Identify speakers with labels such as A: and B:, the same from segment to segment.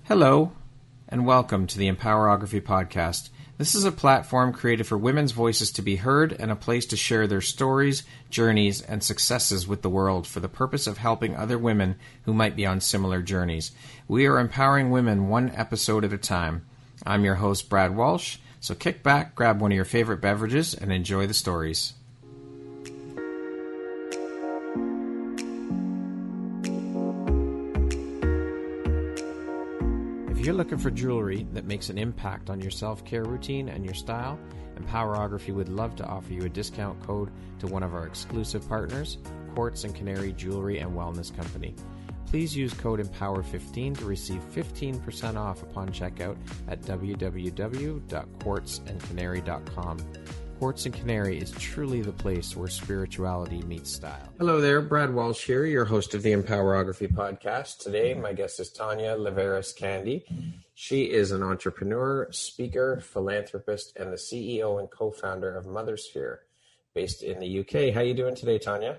A: Hello, and welcome to the Empowerography Podcast. This is a platform created for women's voices to be heard and a place to share their stories, journeys, and successes with the world for the purpose of helping other women who might be on similar journeys. We are empowering women one episode at a time. I'm your host, Brad Walsh, so kick back, grab one of your favorite beverages, and enjoy the stories. If you're looking for jewelry that makes an impact on your self-care routine and your style, Empowerography would love to offer you a discount code to one of our exclusive partners, Quartz & Canary Jewelry and Wellness Company. Please use code EMPOWER15 to receive 15% off upon checkout at www.quartzandcanary.com. Quartz & Canary is truly the place where spirituality meets style. Hello there, Brad Walsh here, your host of the Empowerography Podcast. Today, my guest is Tanya Liveras Candy. She is an entrepreneur, speaker, philanthropist, and the CEO and co-founder of Mothersphere, based in the UK. How are you doing today, Tanya?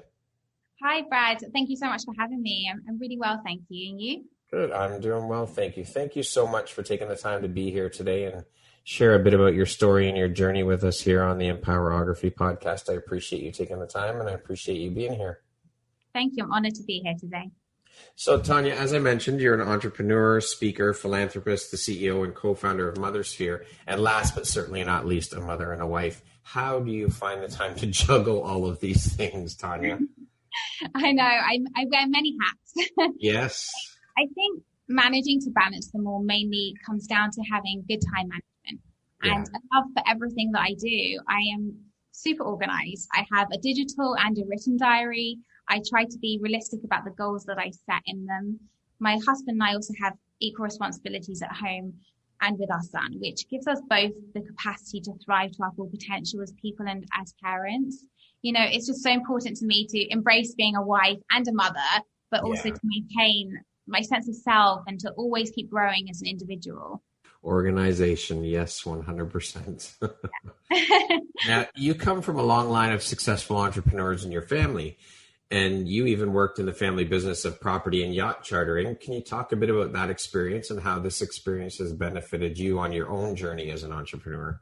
B: Hi, Brad. Thank you so much for having me. I'm really well, thank you. And you?
A: Good. I'm doing well, thank you. Thank you so much for taking the time to be here today and share a bit about your story and your journey with us here on the Empowerography Podcast. I appreciate you taking the time, and I appreciate you being here.
B: Thank you. I'm honored to be here today.
A: So, Tanya, as I mentioned, you're an entrepreneur, speaker, philanthropist, the CEO and co-founder of Mothersphere, and last but certainly not least, a mother and a wife. How do you find the time to juggle all of these things, Tanya?
B: I know. I wear many hats.
A: Yes.
B: I think managing to balance them all mainly comes down to having good time management. Yeah. And a love for everything that I do. I am super organized. I have a digital and a written diary. I try to be realistic about the goals that I set in them. My husband and I also have equal responsibilities at home and with our son, which gives us both the capacity to thrive to our full potential as people and as parents. You know, it's just so important to me to embrace being a wife and a mother, but also to maintain my sense of self and to always keep growing as an individual.
A: Organization, yes, 100%. Now, you come from a long line of successful entrepreneurs in your family, and you even worked in the family business of property and yacht chartering. Can you talk a bit about that experience and how this experience has benefited you on your own journey as an entrepreneur?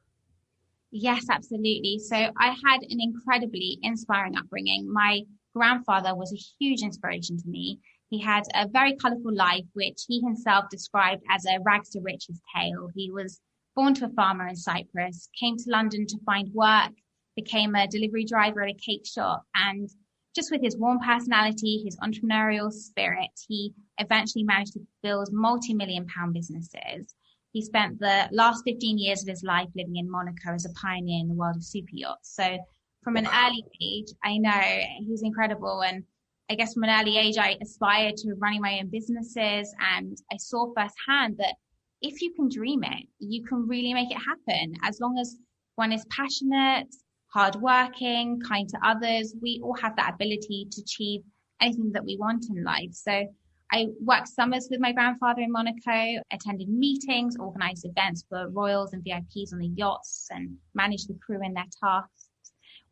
B: Yes, absolutely. So I had an incredibly inspiring upbringing. My grandfather was a huge inspiration to me. He had a very colorful life, which he himself described as a rags to riches tale. He was born to a farmer in Cyprus, came to London to find work, became a delivery driver at a cake shop. And just with his warm personality, his entrepreneurial spirit, he eventually managed to build multi-million-pound businesses. He spent the last 15 years of his life living in Monaco as a pioneer in the world of super yachts. So from an early age, I know he was incredible. And I guess from an early age, I aspired to running my own businesses, and I saw firsthand that if you can dream it, you can really make it happen. As long as one is passionate, hardworking, kind to others, we all have that ability to achieve anything that we want in life. So I worked summers with my grandfather in Monaco, attended meetings, organized events for royals and VIPs on the yachts, and managed the crew in their tasks.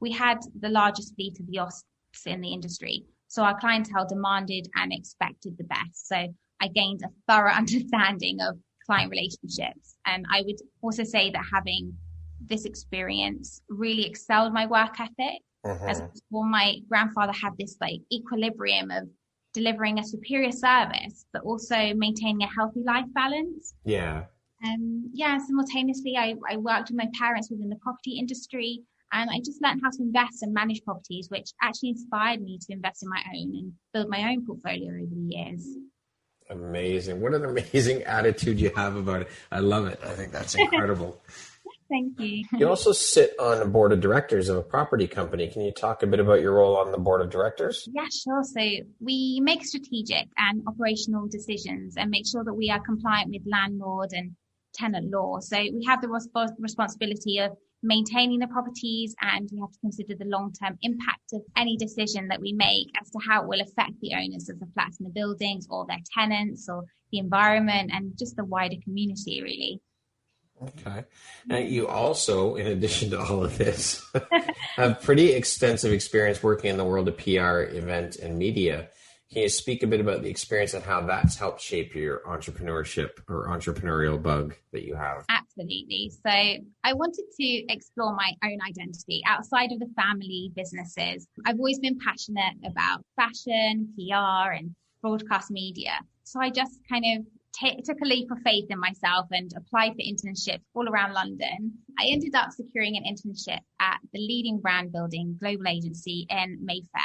B: We had the largest fleet of yachts in the industry, so our clientele demanded and expected the best. So I gained a thorough understanding of client relationships. And I would also say that having this experience really excelled my work ethic. As well, my grandfather had this equilibrium of delivering a superior service, but also maintaining a healthy life balance. Simultaneously, I worked with my parents within the property industry, and I just learned how to invest and manage properties, which actually inspired me to invest in my own and build my own portfolio over the years.
A: Amazing. What an amazing attitude you have about it. I love it. I think that's incredible.
B: Thank you.
A: You also sit on a board of directors of a property company. Can you talk a bit about your role on the board of directors?
B: Yeah, sure. So we make strategic and operational decisions and make sure that we are compliant with landlord and tenant law. So we have the responsibility of maintaining the properties, and we have to consider the long-term impact of any decision that we make as to how it will affect the owners of the flats and the buildings, or their tenants, or the environment, and just the wider community, really.
A: Okay. Now, you also, in addition to all of this, have pretty extensive experience working in the world of PR, event, and media. Can you speak a bit about the experience and how that's helped shape your entrepreneurship or entrepreneurial bug that you have?
B: Absolutely. So I wanted to explore my own identity outside of the family businesses. I've always been passionate about fashion, PR, and broadcast media. So I just kind of took a leap of faith in myself and applied for internships all around London. I ended up securing an internship at the leading brand building global agency in Mayfair.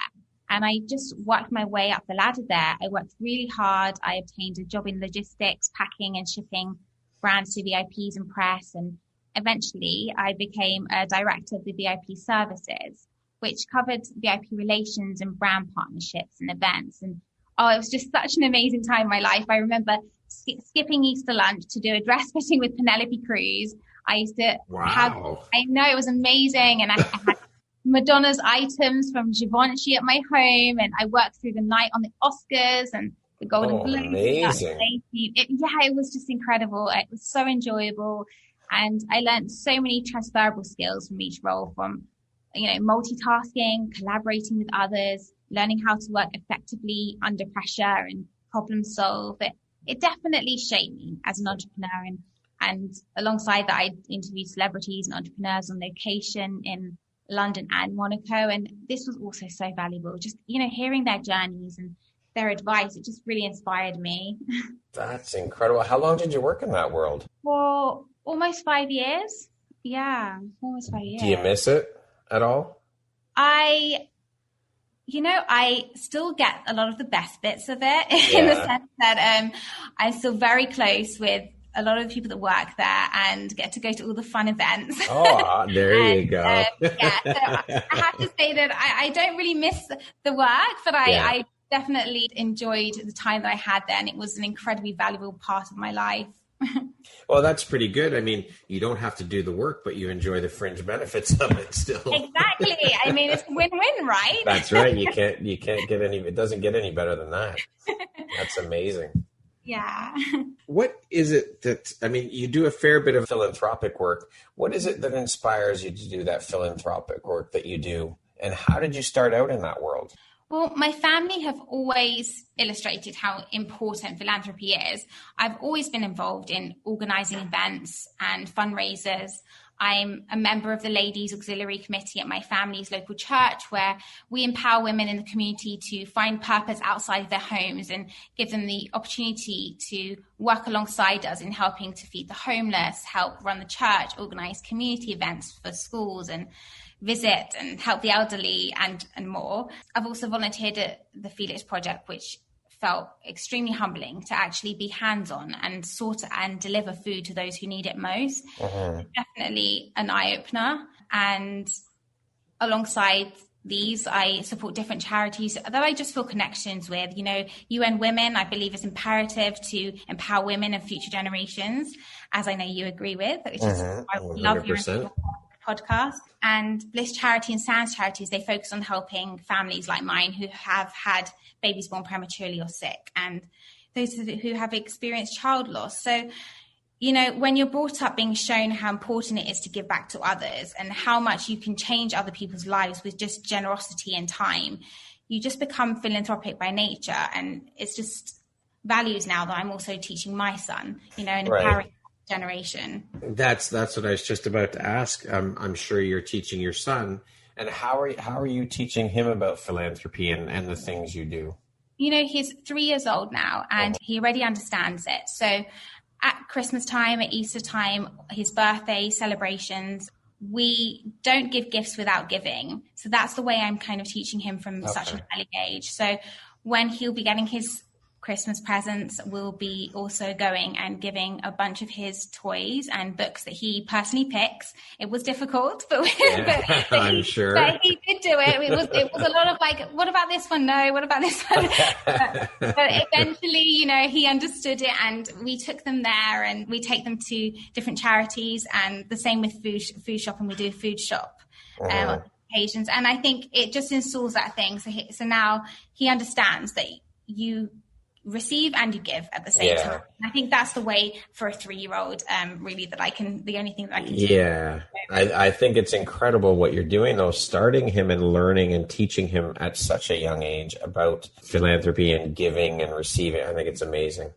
B: And I just worked my way up the ladder there. I worked really hard. I obtained a job in logistics, packing and shipping brands to VIPs and press. And eventually I became a director of the VIP services, which covered VIP relations and brand partnerships and events. And it was just such an amazing time in my life. I remember skipping Easter lunch to do a dress fitting with Penelope Cruz. I used to I know, it was amazing. And I had Madonna's items from Givenchy at my home, and I worked through the night on the Oscars and the Golden Globes.
A: Amazing.
B: It was just incredible. It was so enjoyable. And I learned so many transferable skills from each role, from, multitasking, collaborating with others, learning how to work effectively under pressure and problem solve. It definitely shaped me as an entrepreneur. And alongside that, I interviewed celebrities and entrepreneurs on location in London and Monaco. And this was also so valuable. Just, hearing their journeys and their advice, it just really inspired me.
A: That's incredible. How long did you work in that world?
B: For almost 5 years. Yeah, almost 5 years.
A: Do you miss it at all?
B: I still get a lot of the best bits of it in the sense that I'm still very close with a lot of the people that work there and get to go to all the fun events.
A: Oh, there you go.
B: So I have to say that I don't really miss the work, but I definitely enjoyed the time that I had there, and it was an incredibly valuable part of my life.
A: Well, that's pretty good. I mean, you don't have to do the work, but you enjoy the fringe benefits of it still.
B: Exactly. I mean, it's win-win, right?
A: That's right. You can't get it doesn't get any better than that. That's amazing.
B: Yeah.
A: What is it you do a fair bit of philanthropic work. What is it that inspires you to do that philanthropic work that you do? And how did you start out in that world?
B: Well, my family have always illustrated how important philanthropy is. I've always been involved in organizing events and fundraisers. I'm a member of the Ladies Auxiliary Committee at my family's local church, where we empower women in the community to find purpose outside of their homes and give them the opportunity to work alongside us in helping to feed the homeless, help run the church, organize community events for schools, and visit and help the elderly and more. I've also volunteered at the Felix Project, which felt extremely humbling to actually be hands-on and sort and deliver food to those who need it most. Definitely an eye-opener. And alongside these, I support different charities that I just feel connections with. UN Women, I believe it's imperative to empower women and future generations, as I know you agree with, which is I love your podcast. And Bliss Charity and Sands Charities, they focus on helping families like mine who have had babies born prematurely or sick, and those who have experienced child loss. So, when you're brought up being shown how important it is to give back to others and how much you can change other people's lives with just generosity and time, you just become philanthropic by nature. And it's just values now that I'm also teaching my son, and empowering generation.
A: That's what I was just about to ask. I'm sure you're teaching your son. And how are you teaching him about philanthropy and the things you do?
B: He's 3 years old now, and he already understands it. So at Christmas time, at Easter time, his birthday celebrations, we don't give gifts without giving. So that's the way I'm kind of teaching him from such an early age. So when he'll be getting his Christmas presents, we'll be also going and giving a bunch of his toys and books that he personally picks. It was difficult, but
A: I'm sure.
B: But he did do it. It was a lot of like, what about this one? No, what about this one? but eventually, he understood it, and we took them there, and we take them to different charities, and the same with food shop, and we do food shop on occasions. And I think it just installs that thing. So now he understands that receive and you give at the same time. I think that's the way for a 3-year-old, really, the only thing that I can do.
A: Yeah. I think it's incredible what you're doing, though, starting him and learning and teaching him at such a young age about philanthropy and giving and receiving. I think it's amazing.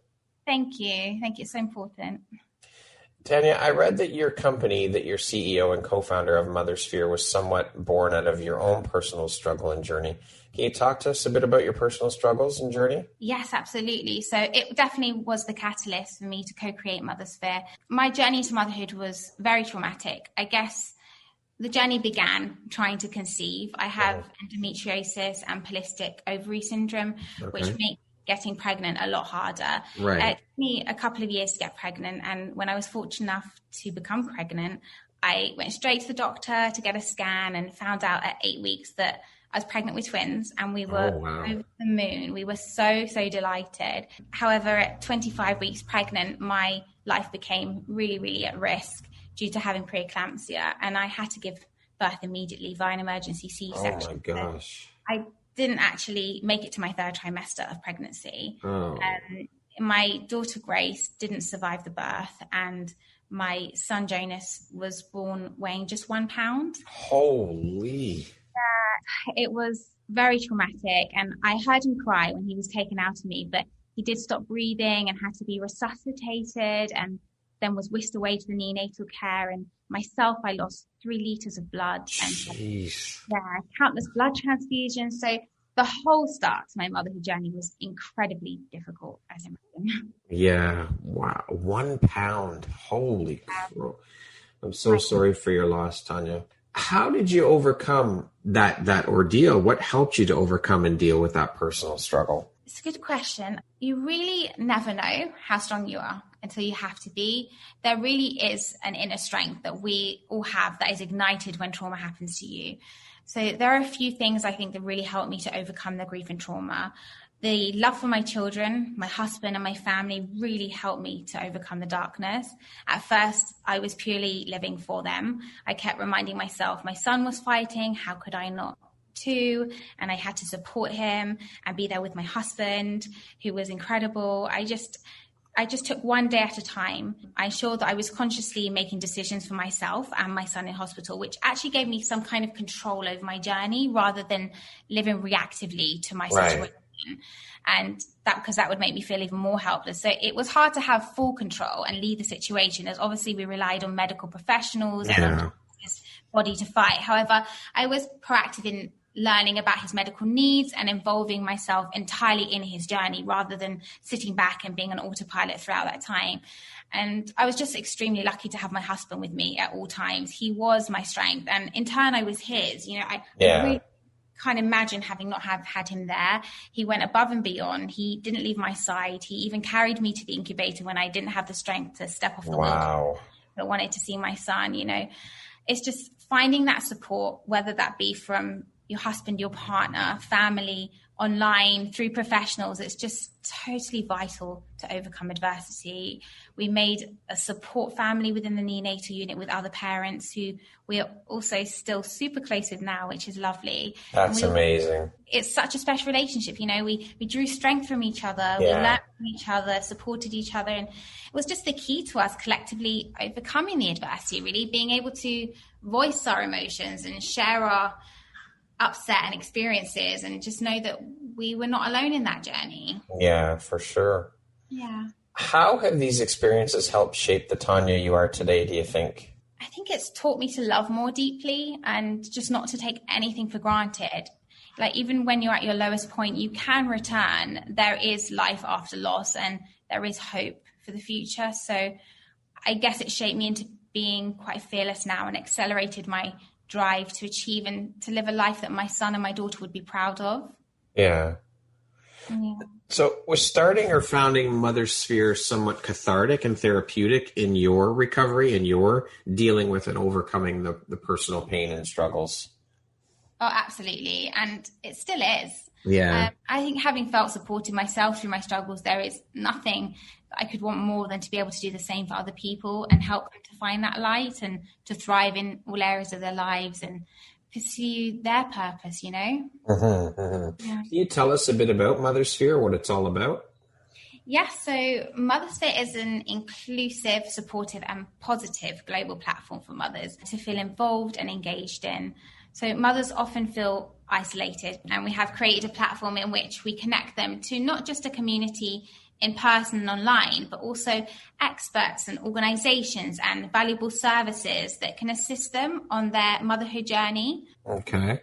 B: Thank you. It's so important.
A: Tanya, I read that your company, that you're CEO and co-founder of Mothersphere, was somewhat born out of your own personal struggle and journey. Can you talk to us a bit about your personal struggles and journey?
B: Yes, absolutely. So it definitely was the catalyst for me to co-create Mothersphere. My journey to motherhood was very traumatic. I guess the journey began trying to conceive. I have endometriosis and polycystic ovary syndrome, which makes getting pregnant a lot harder. It took me a couple of years to get pregnant. And when I was fortunate enough to become pregnant, I went straight to the doctor to get a scan and found out at 8 weeks that I was pregnant with twins, and we were over the moon. We were so delighted. However, at 25 weeks pregnant, my life became really, really at risk due to having preeclampsia, and I had to give birth immediately via an emergency C-section.
A: Oh my gosh.
B: I didn't actually make it to my 3rd trimester of pregnancy. My daughter Grace didn't survive the birth, and my son Jonas was born weighing just 1 pound.
A: Holy.
B: It was very traumatic, and I heard him cry when he was taken out of me, but he did stop breathing and had to be resuscitated, and then was whisked away to the neonatal care. And myself, I lost 3 liters of blood and countless blood transfusions. So the whole start to my motherhood journey was incredibly difficult, as you imagine.
A: Yeah. Wow. 1 pound. Holy crow. I'm so sorry for your loss, Tanya. How did you overcome that ordeal? What helped you to overcome and deal with that personal struggle?
B: It's a good question. You really never know how strong you are until you have to be. There really is an inner strength that we all have that is ignited when trauma happens to you. So there are a few things I think that really helped me to overcome the grief and trauma. The love for my children, my husband and my family really helped me to overcome the darkness. At first, I was purely living for them. I kept reminding myself my son was fighting. How could I not too? And I had to support him and be there with my husband, who was incredible. I just took one day at a time. I ensured that I was consciously making decisions for myself and my son in hospital, which actually gave me some kind of control over my journey rather than living reactively to my situation. And because that would make me feel even more helpless. So it was hard to have full control and lead the situation, as obviously we relied on medical professionals and his body to fight. However, I was proactive in learning about his medical needs and involving myself entirely in his journey rather than sitting back and being an autopilot throughout that time. And I was just extremely lucky to have my husband with me at all times. He was my strength, and in turn I was his. I really can't imagine having not had him there. He went above and beyond. He didn't leave my side. He even carried me to the incubator when I didn't have the strength to step off the wheel, but wanted to see my son. It's just finding that support, whether that be from your husband, your partner, family, online, through professionals. It's just totally vital to overcome adversity. We made a support family within the neonatal unit with other parents who we are also still super close with now, which is lovely.
A: That's amazing.
B: It's such a special relationship. We drew strength from each other. We learned from each other, supported each other. And it was just the key to us collectively overcoming the adversity, really being able to voice our emotions and share our upset and experiences, and just know that we were not alone in that journey.
A: Yeah, for sure.
B: Yeah.
A: How have these experiences helped shape the Tanya you are today, do you think?
B: I think it's taught me to love more deeply and just not to take anything for granted. Like, even when you're at your lowest point, you can return. There is life after loss, and there is hope for the future. So I guess it shaped me into being quite fearless now and accelerated my drive to achieve and to live a life that my son and my daughter would be proud of.
A: Yeah. So was starting or founding Mothersphere somewhat cathartic and therapeutic in your recovery and your dealing with and overcoming the personal pain and struggles?
B: Oh, absolutely. And it still is.
A: Yeah.
B: I think having felt supported myself through my struggles, there is nothing that I could want more than to be able to do the same for other people and help them to find that light and to thrive in all areas of their lives and pursue their purpose,
A: Yeah. Can you tell us a bit about Mothersphere, what it's all about?
B: Yes, so Mothersphere is an inclusive, supportive and positive global platform for mothers to feel involved and engaged in. So mothers often feel isolated, and we have created a platform in which we connect them to not just a community in person and online, but also experts and organizations and valuable services that can assist them on their motherhood journey.
A: Okay.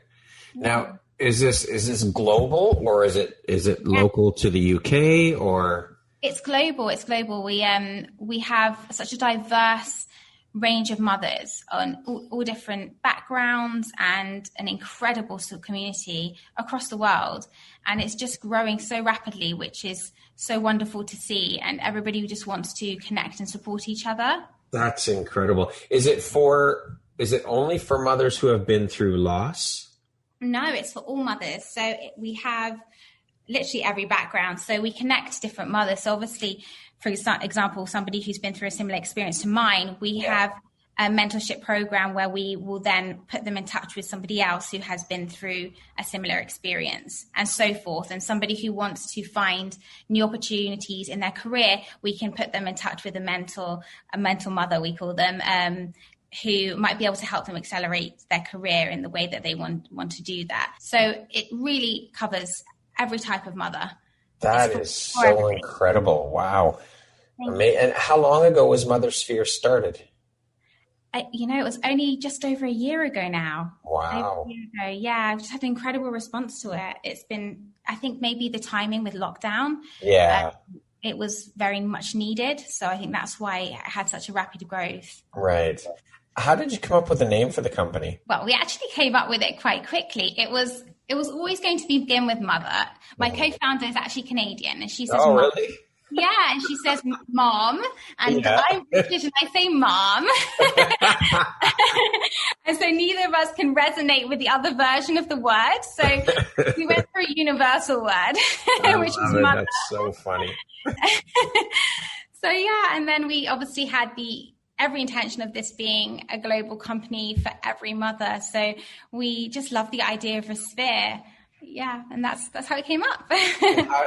A: Now, is this global, or is it local to the UK, or?
B: It's global. It's global. We have such a diverse range of mothers on all different backgrounds and an incredible sort of community across the world. And it's just growing so rapidly, which is so wonderful to see. And everybody just wants to connect and support each other.
A: That's incredible. Is it only for mothers who have been through loss?
B: No, it's for all mothers. So we have literally every background. So we connect different mothers. So obviously, for example, somebody who's been through a similar experience to mine, we have a mentorship program where we will then put them in touch with somebody else who has been through a similar experience and so forth. And somebody who wants to find new opportunities in their career, we can put them in touch with a mental mother, we call them, who might be able to help them accelerate their career in the way that they want to do that. So it really covers every type of mother.
A: That is so incredible. Wow. And how long ago was Mothersphere started?
B: It was only just over a year ago now.
A: Wow.
B: Over a year ago. Yeah, I've just had an incredible response to it. It's been, I think maybe the timing with lockdown.
A: Yeah.
B: It was very much needed. So I think that's why it had such a rapid growth.
A: Right. How did you come up with a name for the company?
B: Well, we actually came up with it quite quickly. It was always going to begin with mother. My co-founder is actually Canadian, and she says,
A: "Oh,
B: Mom."
A: really?"
B: Yeah, and she says mom, and I'm British and I say mom. And so neither of us can resonate with the other version of the word. So we went for a universal word, which is mother.
A: That's so funny.
B: So yeah, and then we obviously had every intention of this being a global company for every mother. So we just love the idea of a sphere. Yeah, and that's how it came up.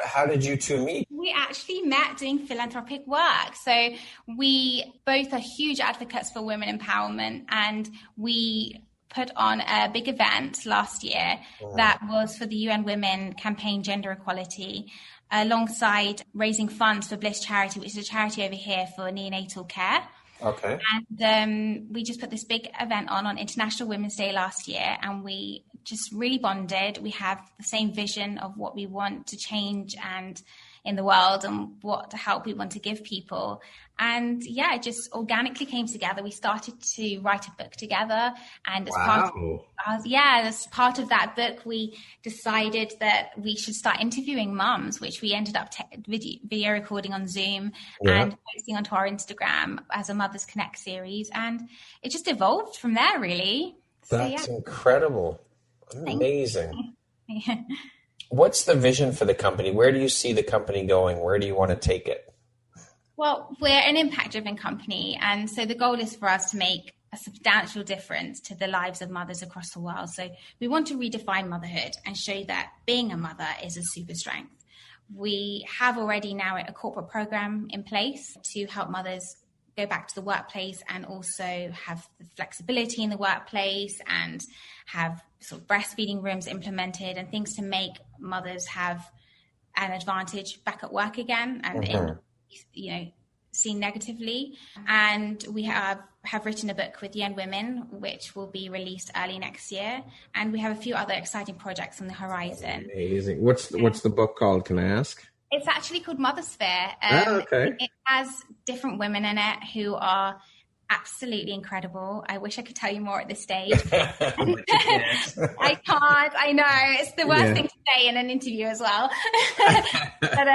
A: How did you two meet?
B: We actually met doing philanthropic work. So we both are huge advocates for women empowerment, and we put on a big event last year that was for the UN Women Campaign Gender Equality, alongside raising funds for Bliss Charity, which is a charity over here for neonatal care.
A: Okay.
B: And we just put this big event on International Women's Day last year, and we just really bonded. We have the same vision of what we want to change and in the world and what help we want to give people. And yeah, it just organically came together. We started to write a book together, and as part of that book, we decided that we should start interviewing mums, which we ended up video recording on Zoom and posting onto our Instagram as a Mothers Connect series. And it just evolved from there, really.
A: That's incredible. Amazing. What's the vision for the company? Where do you see the company going? Where do you want to take it?
B: Well, we're an impact-driven company, and so the goal is for us to make a substantial difference to the lives of mothers across the world. So we want to redefine motherhood and show that being a mother is a super strength. We have already now a corporate program in place to help mothers go back to the workplace and also have the flexibility in the workplace and have sort of breastfeeding rooms implemented and things to make mothers have an advantage back at work again and seen negatively. And we have written a book with Young Women, which will be released early next year. And we have a few other exciting projects on the horizon.
A: Amazing. What's the book called? Can I ask?
B: It's actually called Mothersphere.
A: Okay.
B: It has different women in it who are absolutely incredible. I wish I could tell you more at this stage. I can't. I know. It's the worst thing to say in an interview as well. But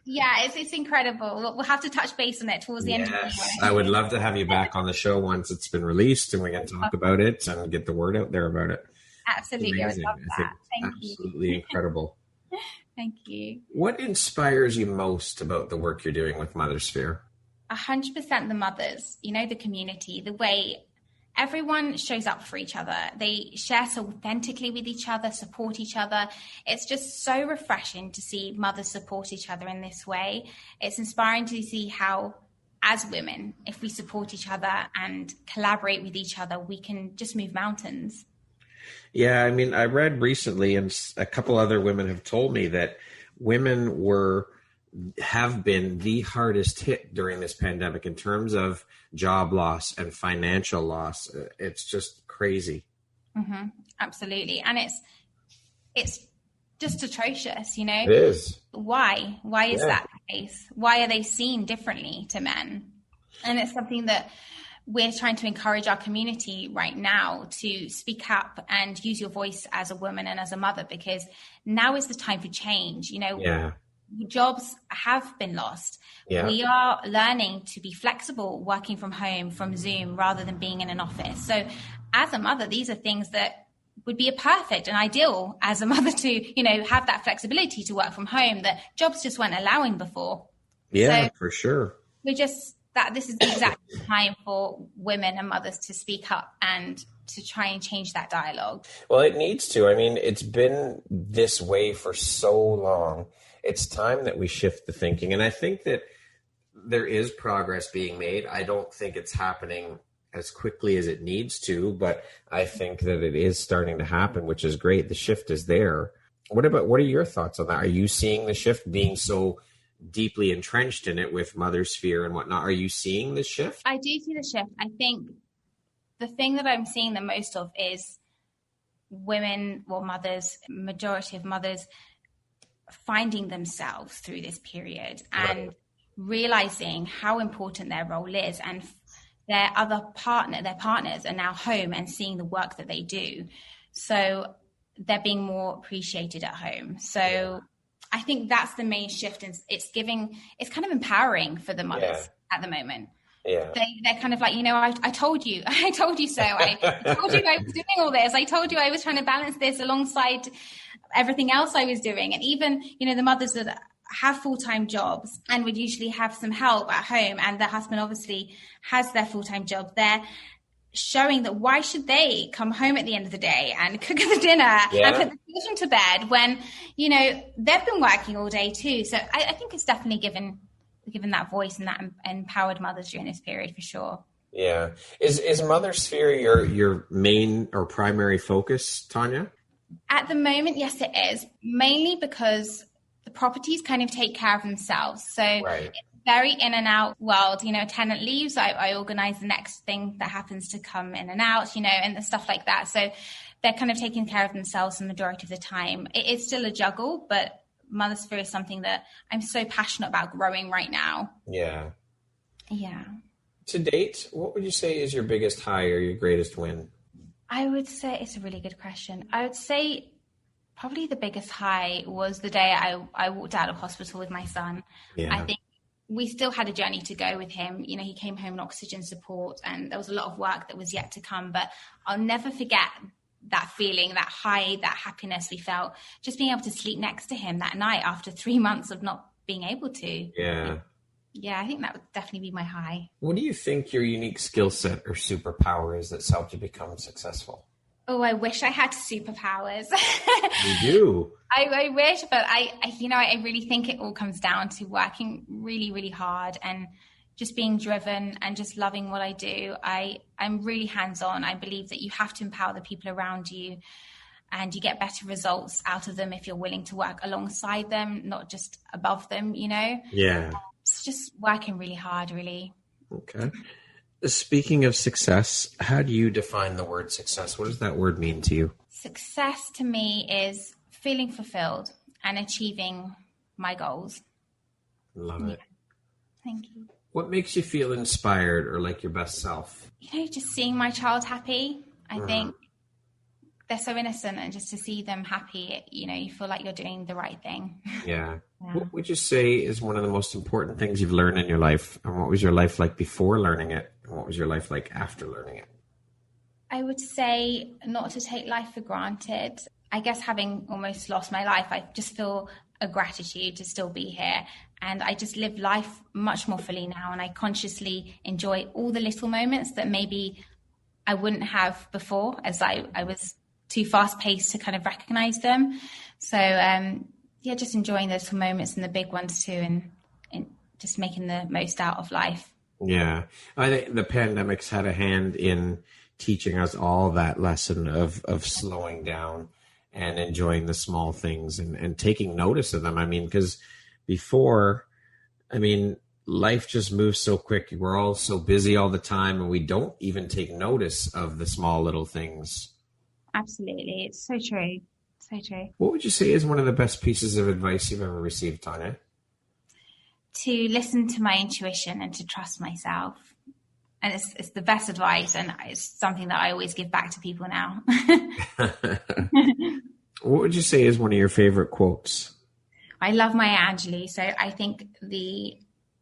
B: it's incredible. We'll have to touch base on it towards the end of the year.
A: I would love to have you back on the show once it's been released and we can talk about it and get the word out there about it.
B: Absolutely.
A: Amazing.
B: I would love that. Thank you.
A: Absolutely incredible.
B: Thank you.
A: What inspires you most about the work you're doing with Mothersphere?
B: 100% the mothers, the community, the way everyone shows up for each other. They share so authentically with each other, support each other. It's just so refreshing to see mothers support each other in this way. It's inspiring to see how, as women, if we support each other and collaborate with each other, we can just move mountains.
A: Yeah, I mean, I read recently, and a couple other women have told me that women have been the hardest hit during this pandemic in terms of job loss and financial loss. It's just crazy.
B: Mm-hmm. Absolutely. And it's just atrocious, you know?
A: It is.
B: Why is that the case? Why are they seen differently to men? And it's something that we're trying to encourage our community right now to speak up and use your voice as a woman and as a mother, because now is the time for change. You know, jobs have been lost. Yeah. We are learning to be flexible, working from home, from Zoom, rather than being in an office. So as a mother, these are things that would be a perfect and ideal as a mother to, you know, have that flexibility to work from home that jobs just weren't allowing before.
A: Yeah, so for sure.
B: This is the exact time for women and mothers to speak up and to try and change that dialogue.
A: Well, it needs to. I mean, it's been this way for so long. It's time that we shift the thinking. And I think that there is progress being made. I don't think it's happening as quickly as it needs to, but I think that it is starting to happen, which is great. The shift is there. What are your thoughts on that? Are you seeing the shift, being so deeply entrenched in it with Mothersphere and whatnot? Are you seeing the shift?
B: I do see the shift. I think the thing that I'm seeing the most of is women or mothers, majority of mothers, finding themselves through this period and realizing how important their role is, and their partners are now home and seeing the work that they do. So they're being more appreciated at home. So I think that's the main shift. And it's kind of empowering for the mothers at the moment. Yeah. They're kind of like, you know, I told you so. I told you I was doing all this. I told you I was trying to balance this alongside everything else I was doing. And even, you know, the mothers that have full-time jobs and would usually have some help at home, and their husband obviously has their full-time job, they're showing that why should they come home at the end of the day and cook the dinner and put the children to bed when, you know, they've been working all day too. So I think it's definitely given that voice and that empowered mothers during this period for sure. Yeah.
A: Is Mothersphere your main or primary focus, Tanya?
B: At the moment, yes, it is. Mainly because the properties kind of take care of themselves. So it's very in and out world. You know, a tenant leaves, I organize the next thing that happens to come in and out, you know, and stuff like that. So they're kind of taking care of themselves the majority of the time. It is still a juggle, but Mothersphere is something that I'm so passionate about growing right now.
A: Yeah.
B: Yeah.
A: To date, what would you say is your biggest high or your greatest win?
B: I would say it's a really good question. I would say probably the biggest high was the day I walked out of hospital with my son. Yeah. I think we still had a journey to go with him. You know, he came home on oxygen support and there was a lot of work that was yet to come, but I'll never forget that feeling, that high, that happiness we felt just being able to sleep next to him that night after 3 months of not being able to.
A: Yeah.
B: Yeah, I think that would definitely be my high.
A: What do you think your unique skill set or superpower is that's helped you become successful?
B: Oh, I wish I had superpowers.
A: You do?
B: I wish, but I really think it all comes down to working really, really hard and just being driven and just loving what I do. I'm really hands-on. I believe that you have to empower the people around you, and you get better results out of them if you're willing to work alongside them, not just above them, you know?
A: Yeah.
B: It's just working really hard, really.
A: Okay. Speaking of success, how do you define the word success? What does that word mean to you?
B: Success to me is feeling fulfilled and achieving my goals.
A: Love it.
B: Thank you.
A: What makes you feel inspired or like your best self?
B: You know, just seeing my child happy. I think they're so innocent, and just to see them happy, you know, you feel like you're doing the right thing.
A: Yeah. What would you say is one of the most important things you've learned in your life? And what was your life like before learning it? And what was your life like after learning it?
B: I would say not to take life for granted. I guess having almost lost my life, I just feel a gratitude to still be here. And I just live life much more fully now. And I consciously enjoy all the little moments that maybe I wouldn't have before, as I was too fast paced to kind of recognize them. So just enjoying those moments and the big ones too, and just making the most out of life.
A: Yeah. I think the pandemic's had a hand in teaching us all that lesson of slowing down and enjoying the small things and taking notice of them. I mean, because before, life just moves so quick. We're all so busy all the time, and we don't even take notice of the small little things.
B: Absolutely. It's so true. So true.
A: What would you say is one of the best pieces of advice you've ever received, Tanya?
B: To listen to my intuition and to trust myself. And it's the best advice, and it's something that I always give back to people now.
A: What would you say is one of your favorite quotes?
B: I love Maya Angelou. So I think the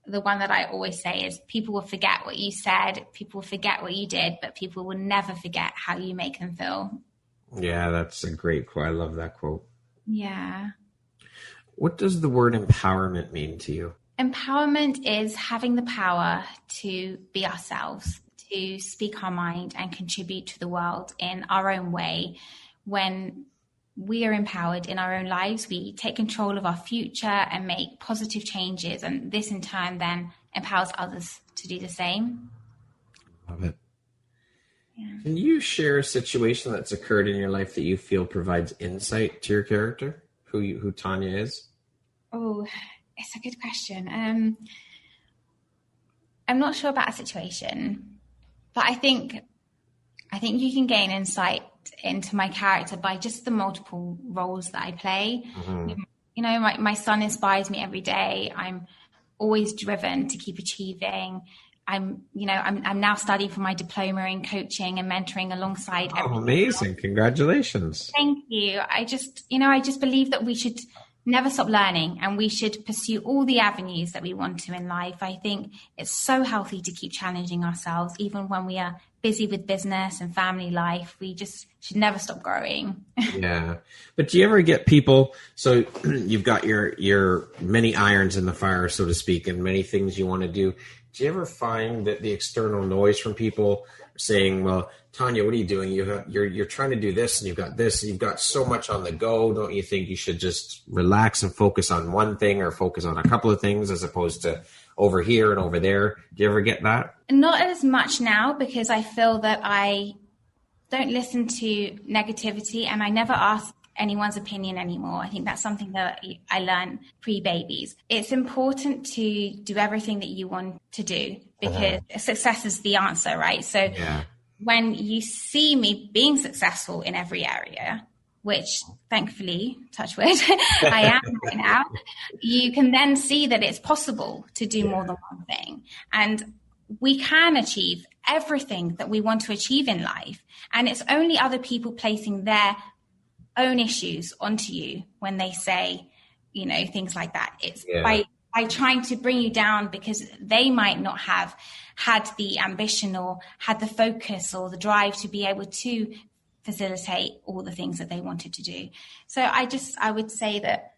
B: one that I always say is, people will forget what you said, people will forget what you did, but people will never forget how you make them feel.
A: Yeah, that's a great quote. I love that quote.
B: Yeah.
A: What does the word empowerment mean to you?
B: Empowerment is having the power to be ourselves, to speak our mind and contribute to the world in our own way. When we are empowered in our own lives, we take control of our future and make positive changes. And this in turn then empowers others to do the same.
A: Love it.
B: Yeah.
A: Can you share a situation that's occurred in your life that you feel provides insight to your character, who Tanya is?
B: Oh, it's a good question. I'm not sure about a situation, but I think you can gain insight into my character by just the multiple roles that I play. Mm-hmm. You know, my son inspires me every day. I'm always driven to keep achieving. I'm now studying for my diploma in coaching and mentoring alongside.
A: Oh, amazing. Congratulations.
B: Thank you. I just believe that we should never stop learning, and we should pursue all the avenues that we want to in life. I think it's so healthy to keep challenging ourselves, even when we are busy with business and family life. We just should never stop growing.
A: Yeah. But do you ever get people, so you've got your many irons in the fire, so to speak, and many things you want to do. Do you ever find that the external noise from people saying, well, Tanya, what are you doing? You're trying to do this, and you've got this, and you've got so much on the go. Don't you think you should just relax and focus on one thing, or focus on a couple of things as opposed to over here and over there? Do you ever get that?
B: Not as much now, because I feel that I don't listen to negativity, and I never ask anyone's opinion anymore. I think that's something that I learned pre-babies. It's important to do everything that you want to do, because success is the answer, right? So when you see me being successful in every area, which thankfully, touch wood, I am right now, you can then see that it's possible to do more than one thing. And we can achieve everything that we want to achieve in life. And it's only other people placing their own issues onto you when they say, things like that. It's by trying to bring you down, because they might not have had the ambition or had the focus or the drive to be able to facilitate all the things that they wanted to do. So I would say that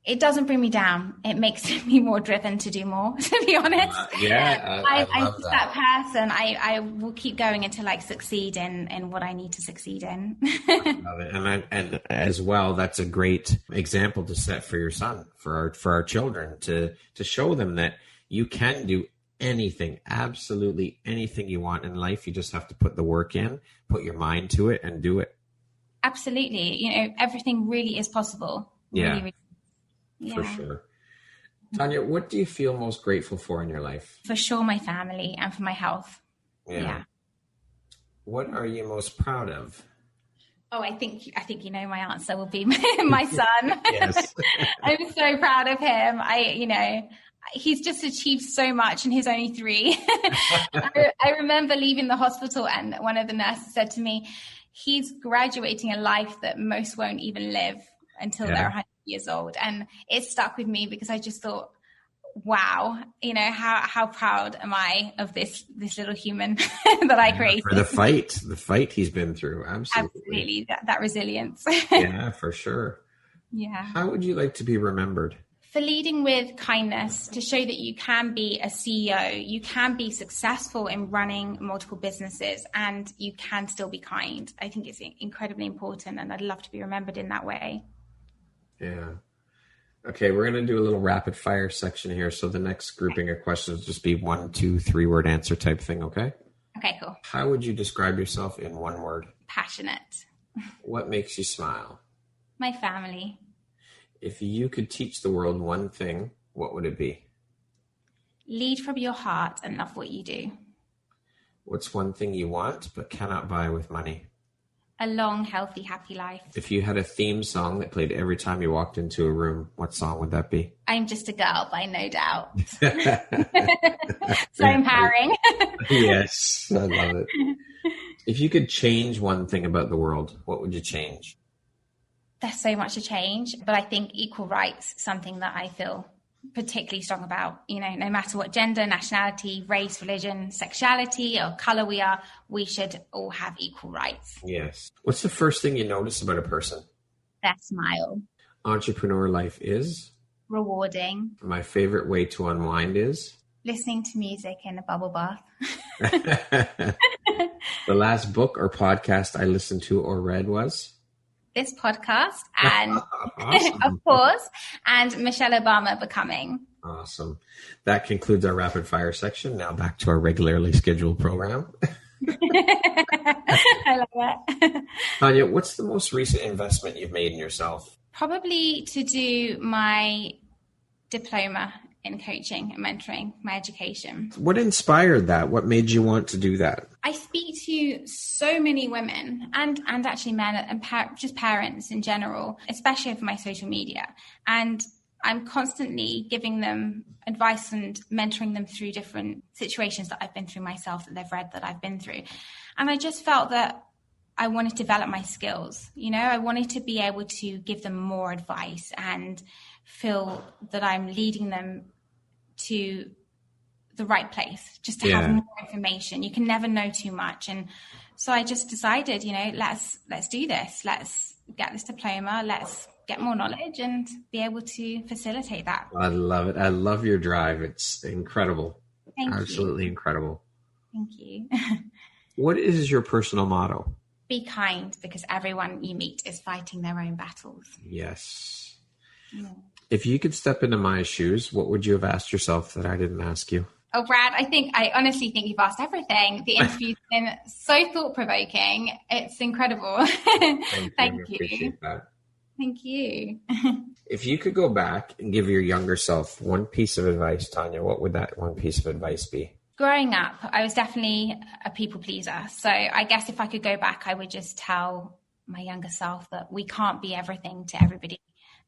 B: it doesn't bring me down. It makes me more driven to do more, to be honest. I love that person. I will keep going until I succeed in what I need to succeed in.
A: I love it. And as well, that's a great example to set for your son, for our children, to show them that you can do anything, absolutely anything you want in life. You just have to put the work in, put your mind to it, and do it.
B: Absolutely. Everything really is possible.
A: Yeah.
B: Really. Yeah.
A: For sure. Tanya, what do you feel most grateful for in your life?
B: For sure, my family and for my health. Yeah.
A: What are you most proud of?
B: Oh, I think my answer will be my son.
A: Yes.
B: I'm so proud of him. He's just achieved so much, and he's only 3. I remember leaving the hospital, and one of the nurses said to me, he's graduating a life that most won't even live until they're 100 years old. And it stuck with me, because I just thought, wow, how proud am I of this little human that I created.
A: For the fight he's been through. Absolutely.
B: That resilience.
A: Yeah, for sure.
B: Yeah.
A: How would you like to be remembered?
B: For leading with kindness, to show that you can be a CEO, you can be successful in running multiple businesses, and you can still be kind. I think it's incredibly important, and I'd love to be remembered in that way.
A: Yeah. Okay, we're going to do a little rapid fire section here. So the next grouping of questions will just be 1, 2, 3 word answer type thing, okay?
B: Okay, cool.
A: How would you describe yourself in one word?
B: Passionate.
A: What makes you smile?
B: My family.
A: If you could teach the world one thing, what would it be?
B: Lead from your heart and love what you do.
A: What's one thing you want but cannot buy with money?
B: A long, healthy, happy life.
A: If you had a theme song that played every time you walked into a room, what song would that be?
B: I'm Just a Girl by No Doubt. So empowering.
A: Yes, I love it. If you could change one thing about the world, what would you change?
B: There's so much to change, but I think equal rights is something that I feel particularly strong about. You know, no matter what gender, nationality, race, religion, sexuality, or color we are, we should all have equal rights.
A: Yes. What's the first thing you notice about a person?
B: Their smile.
A: Entrepreneur life is?
B: Rewarding.
A: My favorite way to unwind is?
B: Listening to music in a bubble bath.
A: The last book or podcast I listened to or read was?
B: This podcast and
A: Awesome.
B: of course, and Michelle Obama Becoming.
A: Awesome. That concludes our rapid fire section. Now back to our regularly scheduled program.
B: I love it.
A: Tanya, what's the most recent investment you've made in yourself?
B: Probably to do my diploma in coaching and mentoring, my education.
A: What inspired that? What made you want to do that?
B: I speak to so many women and actually men and just parents in general, especially over my social media. And I'm constantly giving them advice and mentoring them through different situations that I've been through myself, that they've read that I've been through. And I just felt that I wanted to develop my skills. You know, I wanted to be able to give them more advice and feel that I'm leading them to the right place, just to have more information. You can never know too much. And so I just decided, you know, let's do this. Let's get this diploma. Let's get more knowledge and be able to facilitate that.
A: I love it. I love your drive. It's incredible.
B: Thank you.
A: Absolutely incredible.
B: Thank you.
A: What is your personal motto?
B: Be kind, because everyone you meet is fighting their own battles.
A: Yes.
B: Yeah.
A: If you could step into my shoes, what would you have asked yourself that I didn't ask you?
B: Oh, Brad, I honestly think you've asked everything. The interview's been so thought-provoking. It's incredible. Thank you.
A: Appreciate that.
B: Thank you.
A: If you could go back and give your younger self one piece of advice, Tanya, what would that one piece of advice be?
B: Growing up, I was definitely a people pleaser. So I guess if I could go back, I would just tell my younger self that we can't be everything to everybody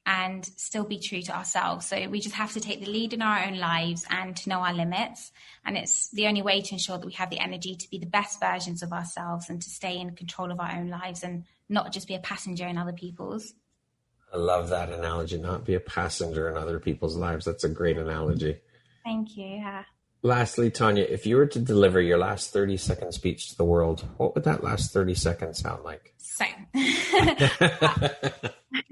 B: and still be true to ourselves. So we just have to take the lead in our own lives and to know our limits. And it's the only way to ensure that we have the energy to be the best versions of ourselves and to stay in control of our own lives and not just be a passenger in other people's.
A: I love that analogy, not be a passenger in other people's lives. That's a great analogy.
B: Thank you. Yeah.
A: Lastly, Tanya, if you were to deliver your last 30-second speech to the world, what would that last 30 seconds sound like?
B: So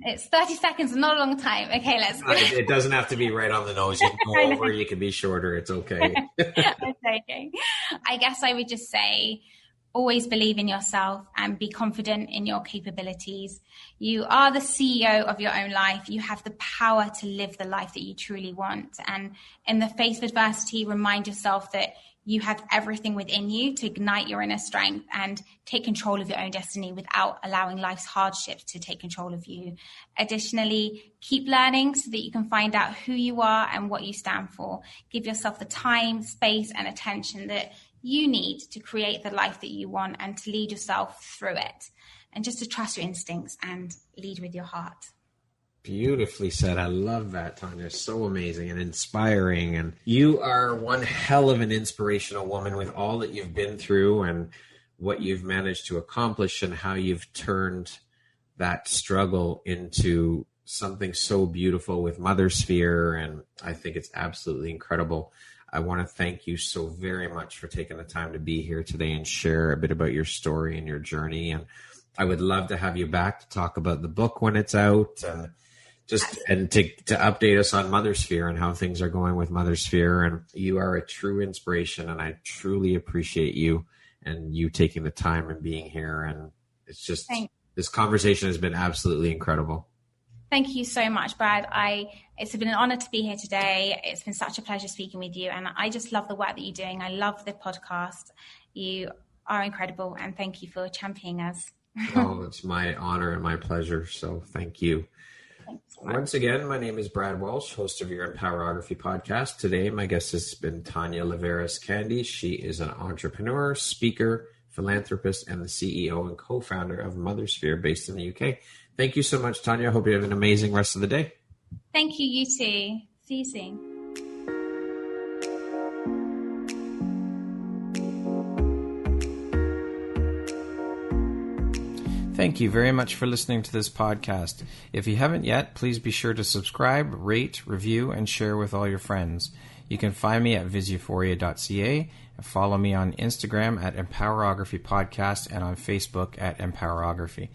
B: it's 30 seconds, not a long time. Okay, let's go.
A: It doesn't have to be right on the nose. You can go over, you can be shorter. It's okay.
B: I'm joking. I guess I would just say, always believe in yourself and be confident in your capabilities. You are the CEO of your own life. You have the power to live the life that you truly want. And in the face of adversity, remind yourself that you have everything within you to ignite your inner strength and take control of your own destiny without allowing life's hardships to take control of you. Additionally, keep learning so that you can find out who you are and what you stand for. Give yourself the time, space, and attention that you need to create the life that you want and to lead yourself through it. And just to trust your instincts and lead with your heart.
A: Beautifully said. I love that, Tanya. So amazing and inspiring. And you are one hell of an inspirational woman with all that you've been through and what you've managed to accomplish and how you've turned that struggle into something so beautiful with Mothersphere. And I think it's absolutely incredible. I want to thank you so very much for taking the time to be here today and share a bit about your story and your journey. And I would love to have you back to talk about the book when it's out and And to update us on Mothersphere and how things are going with Mothersphere. And you are a true inspiration, and I truly appreciate you and you taking the time and being here. And it's just, this conversation has been absolutely incredible.
B: Thank you so much, Brad. It's been an honor to be here today. It's been such a pleasure speaking with you. And I just love the work that you're doing. I love the podcast. You are incredible. And thank you for championing us.
A: Oh, it's my honor and my pleasure. So thank you. Once again, my name is Brad Walsh, host of your Empowerography Podcast. Today, my guest has been Tanya Liveras Candy. She is an entrepreneur, speaker, philanthropist, and the CEO and co-founder of Mothersphere based in the UK. Thank you so much, Tanya. I hope you have an amazing rest of the day.
B: Thank you, you too. See you soon.
A: Thank you very much for listening to this podcast. If you haven't yet, please be sure to subscribe, rate, review, and share with all your friends. You can find me at visuphoria.ca and follow me on Instagram at Empowerography Podcast and on Facebook at Empowerography.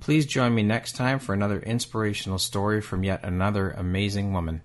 A: Please join me next time for another inspirational story from yet another amazing woman.